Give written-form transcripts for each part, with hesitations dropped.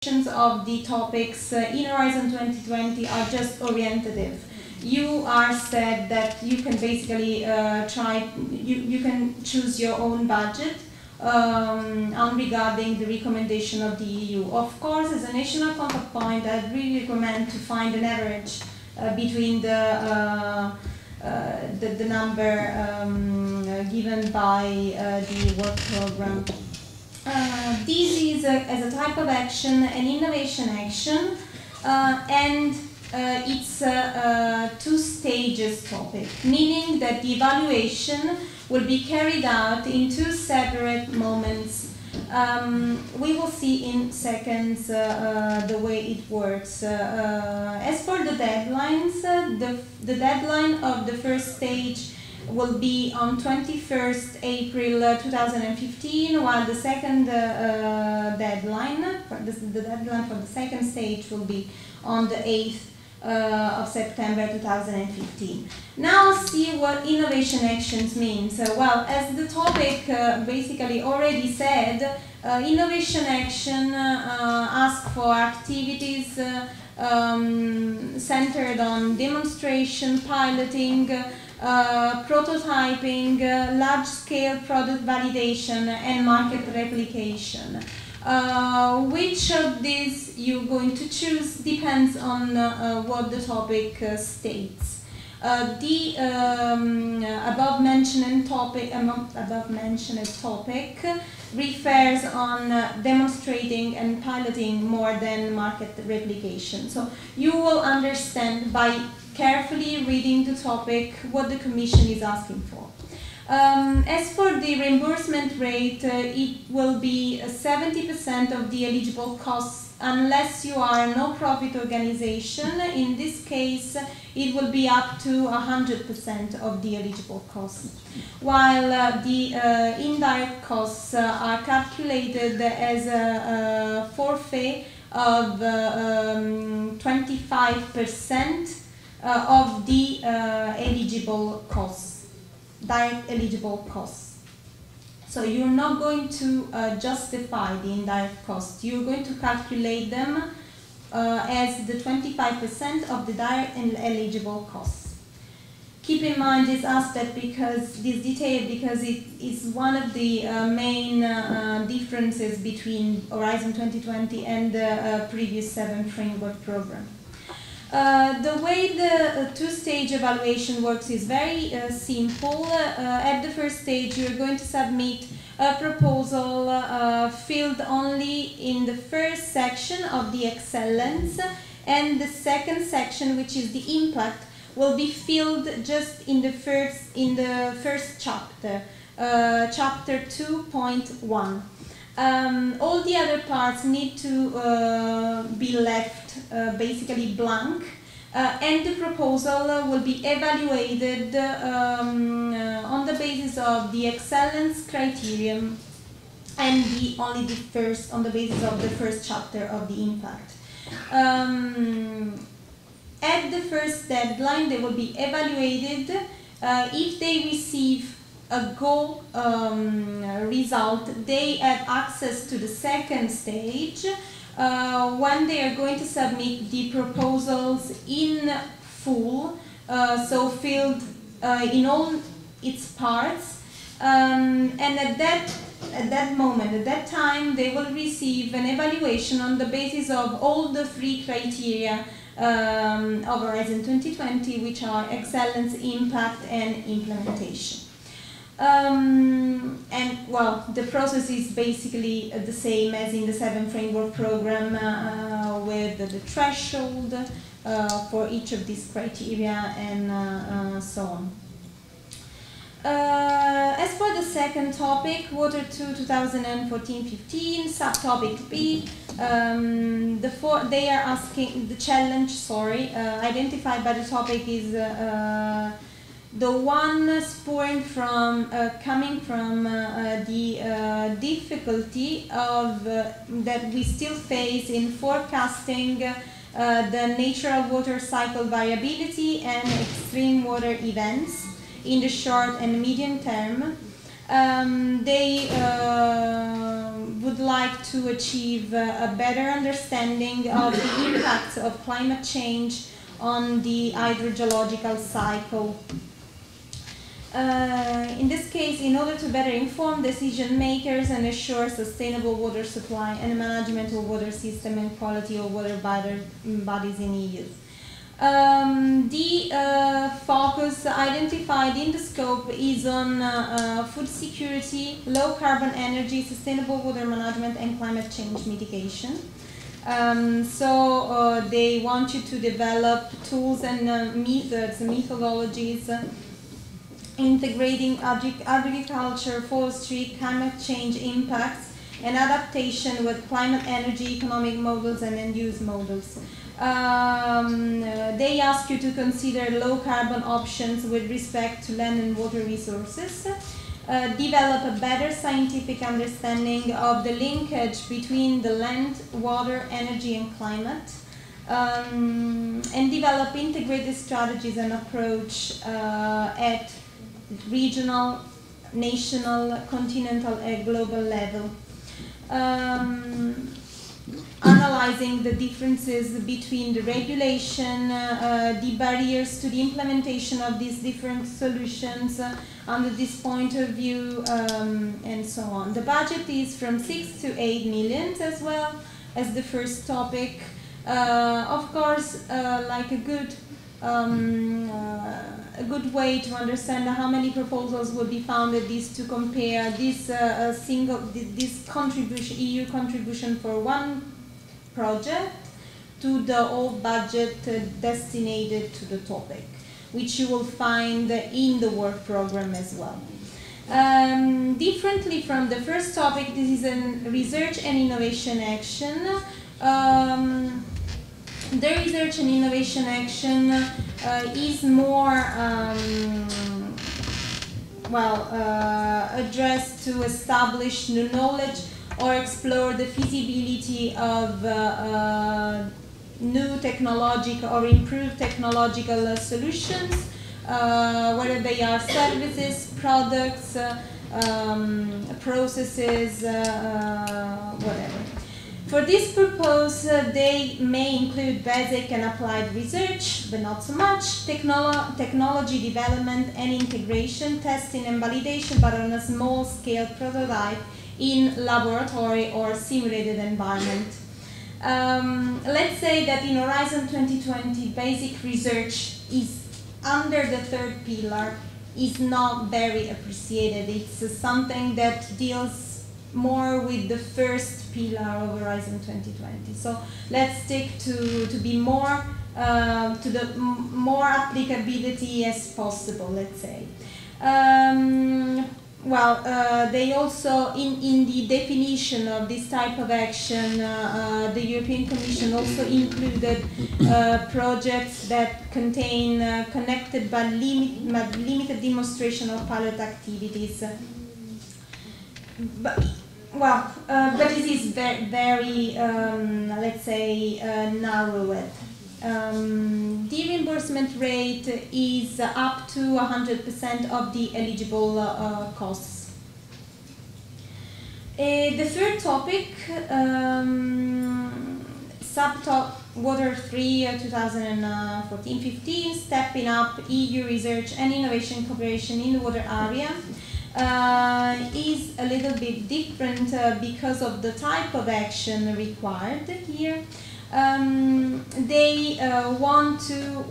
of the topics in Horizon 2020 are just orientative. You are said that you can basically you can choose your own budget regarding the recommendation of the EU. Of course, as a national contact point, I'd really recommend to find an average between the number given by the work program. This is as a type of action an innovation action, and it's a two stages topic, meaning that the evaluation will be carried out in two separate moments. We will see in seconds the way it works. As for the deadlines, the deadline of the first stage will be on 21st April 2015, while the second deadline, the deadline for the second stage will be on the 8th of September 2015. Now see what innovation actions means. Well, as the topic basically already said, innovation action asks for activities centered on demonstration, piloting, prototyping, large-scale product validation, and market replication. Which of these you're going to choose depends on what the topic states. The above mentioned topic refers on demonstrating and piloting more than market replication. So you will understand by carefully reading the topic what the Commission is asking for. As for the reimbursement rate, it will be 70% of the eligible costs unless you are a no-profit organization. In this case, it will be up to 100% of the eligible costs, while the indirect costs are calculated as a forfeit of 25% of the eligible costs. Direct eligible costs. So you're not going to justify the indirect costs. You're going to calculate them as the 25% of the direct and eligible costs. Keep in mind this aspect because this detail, because it is one of the main differences between Horizon 2020 and the previous 7 framework program. The way the two-stage evaluation works is very simple. At the first stage, you're going to submit a proposal filled only in the first section of the excellence, and the second section, which is the impact, will be filled just in the first chapter, chapter 2.1. All the other parts need to be left basically blank, and the proposal will be evaluated on the basis of the excellence criterion and on the basis of the first chapter of the impact. At the first deadline, they will be evaluated. If they receive a go result, they have access to the second stage when they are going to submit the proposals in full, so filled in all its parts, and at that time, they will receive an evaluation on the basis of all the 3 criteria of Horizon 2020, which are excellence, impact, and implementation. And well, the process is basically the same as in the 7 framework program, with the threshold for each of these criteria and so on. As for the second topic, Water 2 2014-15, subtopic B, they are asking the challenge, identified by the topic is the one spurring from coming from the difficulty of that we still face in forecasting the natural water cycle variability and extreme water events in the short and medium term. They would like to achieve a better understanding of the impacts of climate change on the hydrogeological cycle. In this case, in order to better inform decision makers and assure sustainable water supply and management of water system and quality of water bodies in EU. The focus identified in the scope is on food security, low carbon energy, sustainable water management and climate change mitigation. So they want you to develop tools and methods, methodologies integrating agriculture, forestry, climate change impacts, and adaptation with climate, energy, economic models, and end-use models. They ask you to consider low-carbon options with respect to land and water resources, develop a better scientific understanding of the linkage between the land, water, energy, and climate, and develop integrated strategies and approach at regional, national, continental, and global level. Analyzing the differences between the regulation, the barriers to the implementation of these different solutions under this point of view, and so on. The budget is from 6 to 8 million as well as the first topic. Of course, like a good way to understand how many proposals will be founded is to compare this this contribution, EU contribution for one project to the whole budget designated to the topic, which you will find in the work program as well. Differently from the first topic, this is a research and innovation action. The research and innovation action is more addressed to establish new knowledge or explore the feasibility of new technological or improved technological solutions, whether they are services, products, processes, whatever. For this purpose, they may include basic and applied research, but not so much, technology development and integration, testing and validation, but on a small-scale prototype in laboratory or simulated environment. Let's say that in Horizon 2020, basic research is under the third pillar, is not very appreciated. It's something that deals more with the first pillar of Horizon 2020. So let's stick to be more to the more applicability as possible, let's say. They also, in the definition of this type of action, the European Commission also included projects that contain connected but limited demonstration of pilot activities. But it is very let's say, narrowed. The reimbursement rate is up to 100% of the eligible costs. The third topic, Water 3 2014-15, stepping up EU research and innovation cooperation in the water area. Is a little bit different because of the type of action required here. They want to,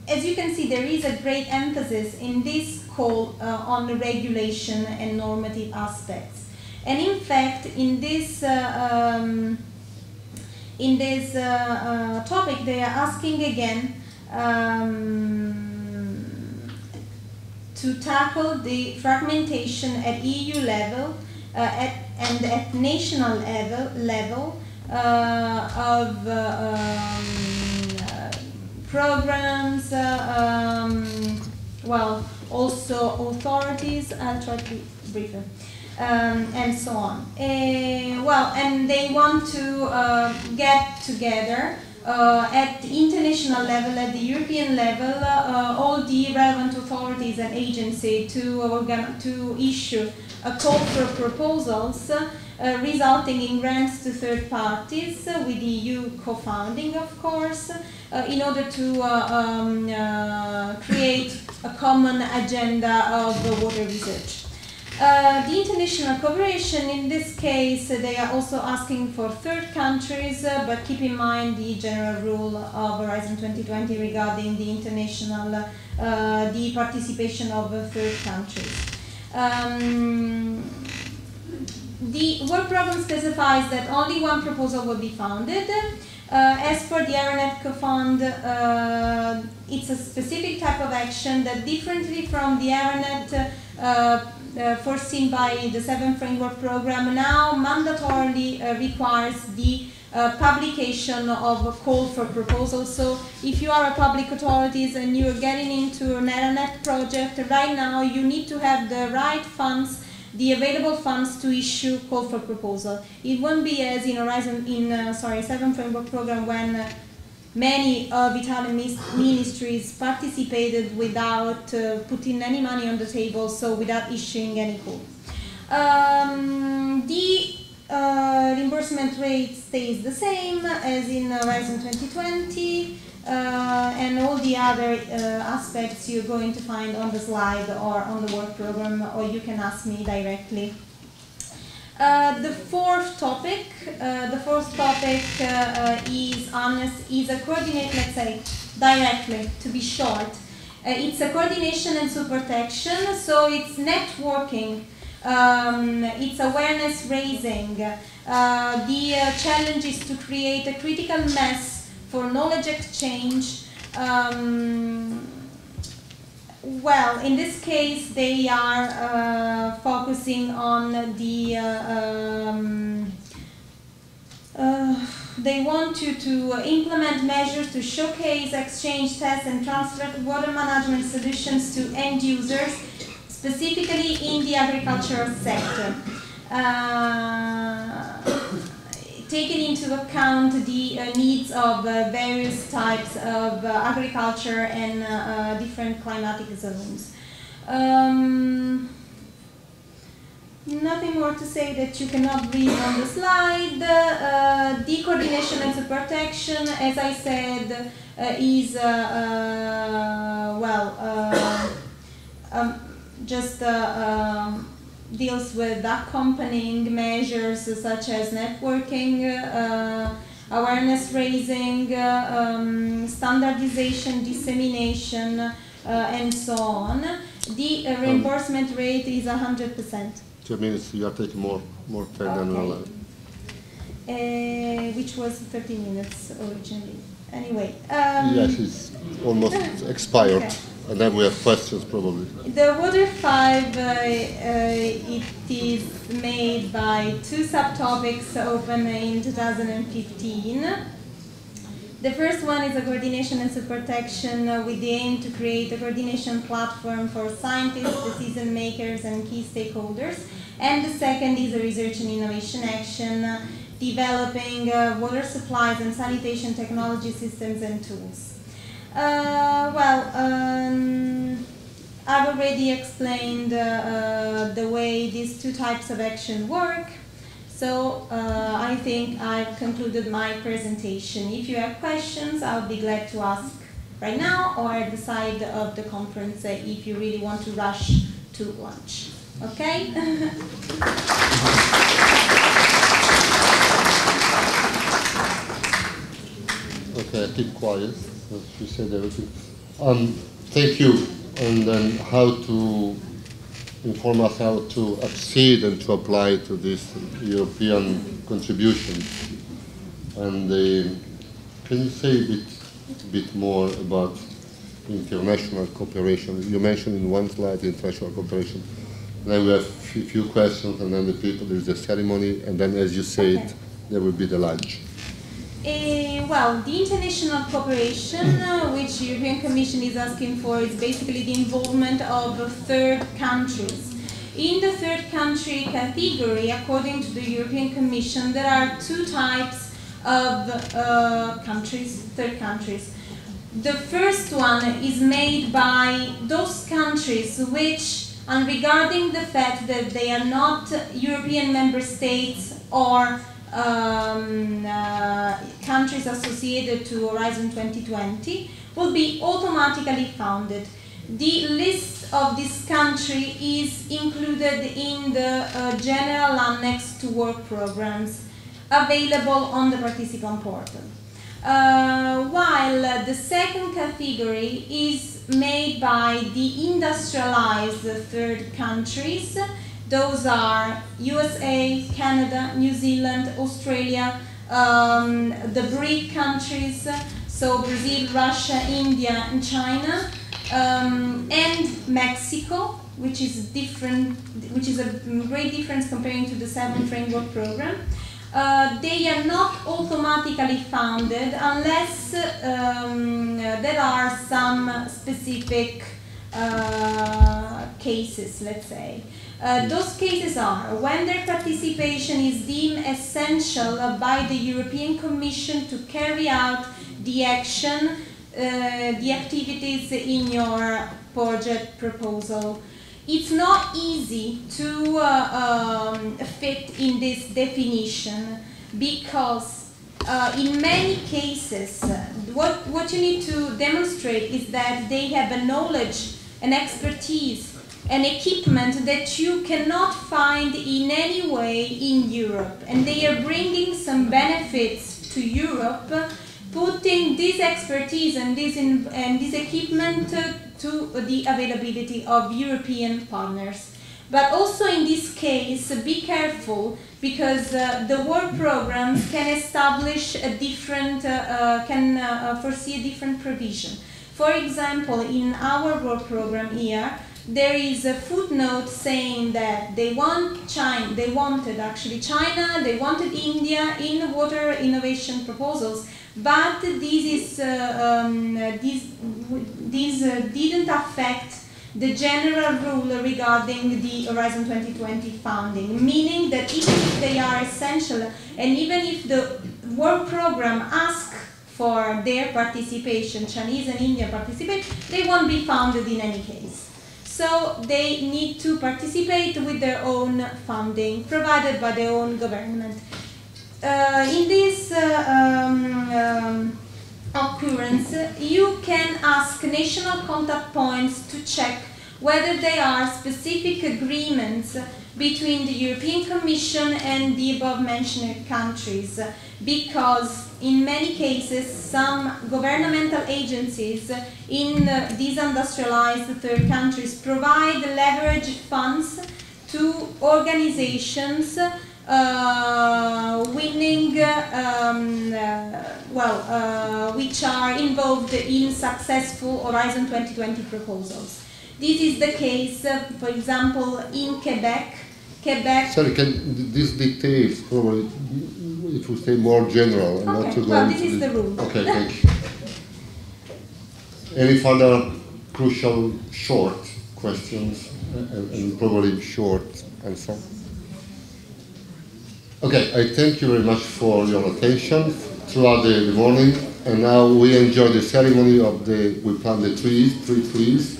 as you can see, there is a great emphasis in this call on the regulation and normative aspects. And in fact, in this topic, they are asking again to tackle the fragmentation at EU level and at national level of programs, also authorities. I'll try to be briefer, and so on. And they want to get together at the international level, at the European level, all the relevant authorities and agencies to issue a call for proposals resulting in grants to third parties, with the EU co-founding, of course, in order to create a common agenda of water research. The international cooperation, in this case, they are also asking for third countries, but keep in mind the general rule of Horizon 2020 regarding the international, the participation of third countries. The work program specifies that only one proposal will be founded. As for the Aeronet co-fund, it's a specific type of action that, differently from the Aeronet foreseen by the 7th Framework Program, now mandatorily requires the publication of a call for proposals. So if you are a public authorities and you are getting into an Aeronet project, right now you need to have the right funds, the available funds to issue call for proposal. It won't be as in Horizon, 7th Framework Program, when many of Italian ministries participated without putting any money on the table, so without issuing any call. The reimbursement rate stays the same as in Horizon 2020, and all the other aspects you're going to find on the slide or on the work program, or you can ask me directly. The fourth topic is a coordinate, let's say, directly, to be short. It's a coordination and support action, so it's networking, it's awareness raising. The challenge is to create a critical mass for knowledge exchange. Well, in this case, they are focusing on the, they want you to implement measures to showcase, exchange, test, and transfer water management solutions to end users, specifically in the agricultural sector. Taking into account the needs of various types of agriculture and different climatic zones. Nothing more to say that you cannot read on the slide. The coordination and support action, as I said, is deals with accompanying measures such as networking, awareness raising, standardization, dissemination, and so on. The reimbursement rate is 100%. 2 minutes, you are taking more time than allowed. Which was 30 minutes originally. Anyway. Yes, it's almost expired. Okay. And then we have questions, probably. The Water 5, it is made by 2 subtopics open in 2015. The first one is a coordination and support action with the aim to create a coordination platform for scientists, decision makers, and key stakeholders. And the second is a research and innovation action, developing water supplies and sanitation technology systems and tools. I've already explained the way these 2 types of action work, so I think I've concluded my presentation. If you have questions, I'll be glad to ask right now or at the side of the conference if you really want to rush to lunch. Okay? Okay, keep quiet. She said everything. Thank you. And then how to inform us how to accede and to apply to this European contribution. And can you say a bit more about international cooperation? You mentioned in one slide international cooperation. Then we have a few questions, and then there is a ceremony, and then, as you said, there will be the lunch. The international cooperation, which the European Commission is asking for, is basically the involvement of third countries. In the third country category, according to the European Commission, there are 2 types of third countries. The first one is made by those countries which and regarding the fact that they are not European member states or countries associated to Horizon 2020, will be automatically founded. The list of this country is included in the general annex to work programs available on the participant portal. While the second category is made by the industrialized third countries. Those are USA, Canada, New Zealand, Australia, the BRIC countries, so Brazil, Russia, India, and China, and Mexico, which is different, which is a great difference comparing to the 7th framework program. They are not automatically founded unless there are some specific cases, let's say. Those cases are when their participation is deemed essential by the European Commission to carry out the action, the activities in your project proposal. It's not easy to fit in this definition because in many cases what you need to demonstrate is that they have a knowledge, an expertise, an equipment that you cannot find in any way in Europe, and they are bringing some benefits to Europe, putting this expertise and this equipment to the availability of European partners. But also in this case, be careful, because the work programs can establish a different, foresee a different provision. For example, in our work program here, there is a footnote saying that they wanted China, they wanted India in water innovation proposals, but this didn't affect the general rule regarding the Horizon 2020 funding, meaning that even if they are essential and even if the work program asks for their participation, Chinese and Indian participate, they won't be funded in any case. So they need to participate with their own funding provided by their own government. In this occurrence, you can ask national contact points to check whether there are specific agreements between the European Commission and the above-mentioned countries, because in many cases some governmental agencies in these industrialized third countries provide leverage funds to organizations which are involved in successful Horizon 2020 proposals. This is the case, for example, in Quebec. Sorry, can these details probably, if we say more general and not to go well, this is the rule. Okay, thank you. Any further crucial short questions and probably short answer? Okay, I thank you very much for your attention throughout the morning, and now we enjoy the ceremony of we plant the three trees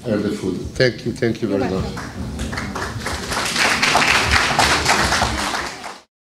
and the food. Thank you very much.